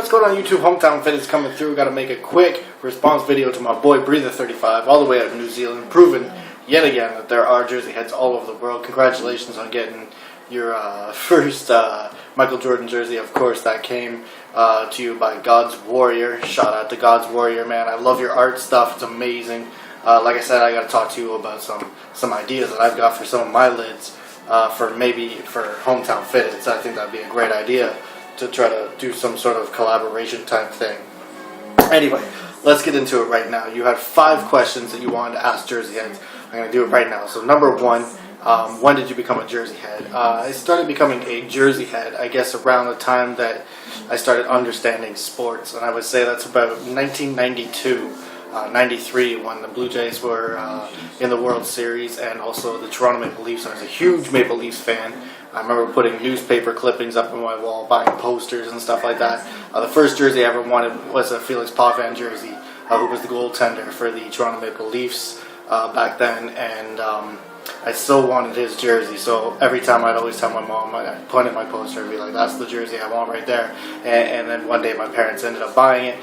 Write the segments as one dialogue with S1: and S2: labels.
S1: what's going on YouTube? HomeTownFitteds coming through. Got to make a quick response video to my boy Breetha35 all the way out in New Zealand, proving yet again that there are jersey heads all over the world. Congratulations on getting your first Michael Jordan jersey. Of course, that came to you by God's Warrior. Shout out to God's Warrior, man. I love your art stuff. It's amazing. Like I said, I got to talk to you about some ideas that I've got for some of my lids for HomeTownFitteds. I think that'd be a great idea to try to do some sort of collaboration type thing. Anyway, let's get into it right now. You had 5 questions that you wanted to ask jersey heads. I'm going to do it right now. So number 1, when did you become a jersey head? I started becoming a jersey head, I guess, around the time that I started understanding sports, and I would say that's about 1992. 93 when the Blue Jays were in the World Series, and also the Toronto Maple Leafs. I was a huge Maple Leafs fan. I remember putting newspaper clippings up on my wall, buying posters and stuff like that. The first jersey I ever wanted was a Felix Potvin jersey, who was the goaltender for the Toronto Maple Leafs back then, and I still wanted his jersey, so every time I'd always tell my mom, I'd point at my poster and be like, that's the jersey I want right there. And then one day my parents ended up buying it.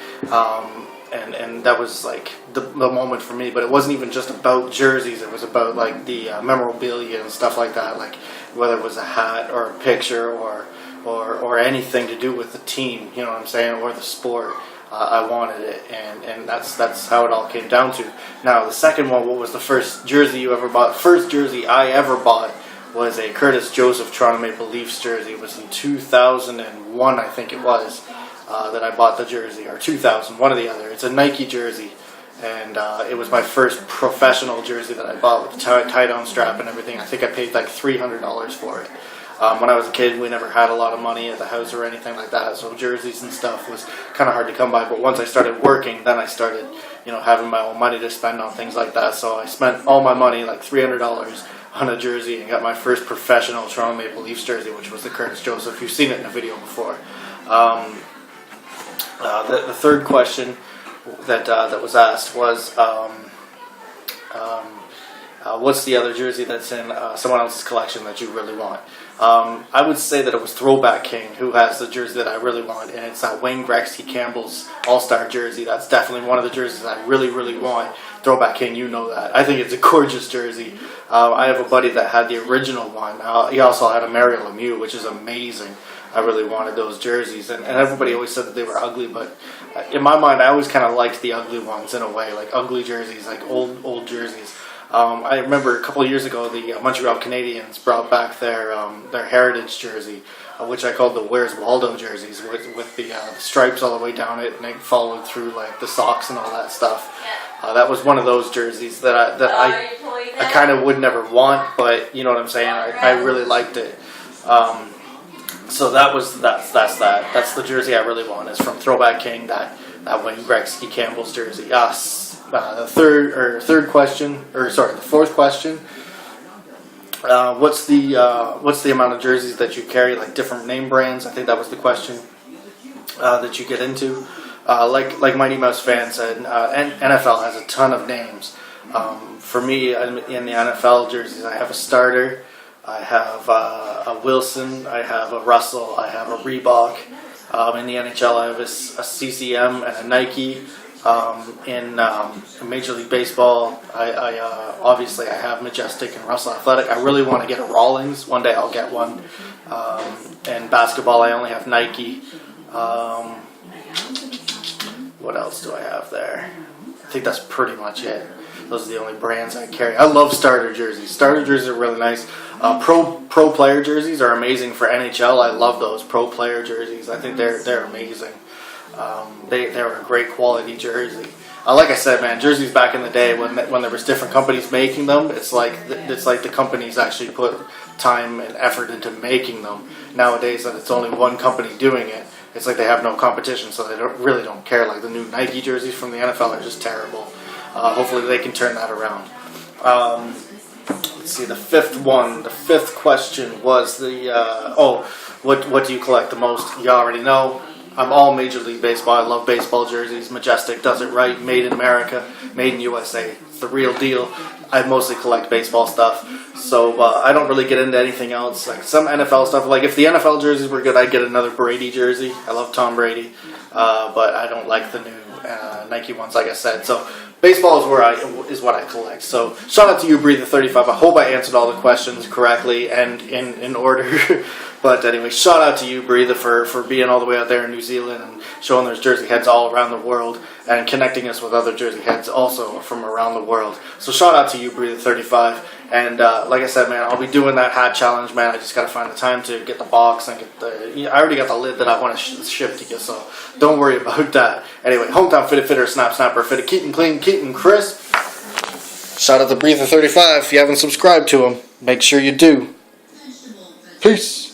S1: And that was like the moment for me, but it wasn't even just about jerseys. It was about like the memorabilia and stuff like that, like whether it was a hat or a picture or anything to do with the team, you know what I'm saying, or the sport. I wanted it, and that's how it all came down to. Now the second one, what was the first jersey you ever bought? First jersey I ever bought was a Curtis Joseph Toronto Maple Leafs jersey. It was in 2001, I think it was. That I bought the jersey, or 2000, one or the other. It's a Nike jersey, and it was my first professional jersey that I bought with the tie-down strap and everything. I think I paid like $300 for it. When I was a kid, we never had a lot of money at the house or anything like that, so jerseys and stuff was kind of hard to come by. But once I started working, then I started, having my own money to spend on things like that. So I spent all my money, like $300, on a jersey, and got my first professional Toronto Maple Leafs jersey, which was the Curtis Joseph. You've seen it in a video before. The third question that was asked was, what's the other jersey that's in someone else's collection that you really want? I would say that it was Throwback King who has the jersey that I really want, and it's Wayne Gretzky Campbell's All-Star jersey. That's definitely one of the jerseys I really, really want. Throwback King, you know that. I think it's a gorgeous jersey. I have a buddy that had the original one. He also had a Mario Lemieux, which is amazing. I really wanted those jerseys, and everybody always said that they were ugly, but in my mind, I always kind of liked the ugly ones in a way, like ugly jerseys, like old jerseys. I remember a couple of years ago, the Montreal Canadiens brought back their heritage jersey, which I called the Where's Waldo jerseys, with the stripes all the way down it, and they followed through like the socks and all that stuff. That was one of those jerseys that I kind of would never want, but you know what I'm saying. I really liked it. So that's that. That's the jersey I really want. Is from Throwback King, that Wayne Gretzky Campbell's jersey. The fourth question. What's the amount of jerseys that you carry? Like different name brands. I think that was the question that you get into. Like Mighty Mouse fan said, NFL has a ton of names. For me, in the NFL jerseys, I have a starter. I have a Wilson, I have a Russell, I have a Reebok. In the NHL, I have a CCM and a Nike. In Major League Baseball, obviously I have Majestic and Russell Athletic. I really want to get a Rawlings. One day I'll get one. And basketball, I only have Nike. What else do I have there? I think that's pretty much it. Those are the only brands I carry. I love starter jerseys. Starter jerseys are really nice. Pro player jerseys are amazing for NHL. I love those pro player jerseys. I think they're amazing. They're a great quality jersey. Like I said, man, jerseys back in the day when there was different companies making them, it's like the companies actually put time and effort into making them. Nowadays, that it's only one company doing it, it's like they have no competition, so they really don't care. Like the new Nike jerseys from the NFL are just terrible. Hopefully they can turn that around. Let's see, the fifth question was what do you collect the most? You already know. I'm all Major League Baseball. I love baseball jerseys. Majestic does it right. Made in America. Made in USA. the real deal. I mostly collect baseball stuff, so I don't really get into anything else. Like some NFL stuff, like if the NFL jerseys were good, I'd get another Brady jersey. I love Tom Brady, but I don't like the new Nike ones, like I said. So baseball is what I collect. So shout out to you, Breetha35. I hope I answered all the questions correctly and in order. But anyway, shout out to you, Breetha, for being all the way out there in New Zealand and showing there's jersey heads all around the world and connecting us with other jersey heads also from around the world. So shout out to you, Breetha35. And like I said, man, I'll be doing that hat challenge, man. I just got to find the time to get the box and get the... I already got the lid that I want to ship to you, so don't worry about that. Anyway, Hometown Fitted Fitter, Snap Snapper, Fitted, keep them clean, keep them crisp. Shout out to Breetha35. If you haven't subscribed to him, make sure you do. Peace.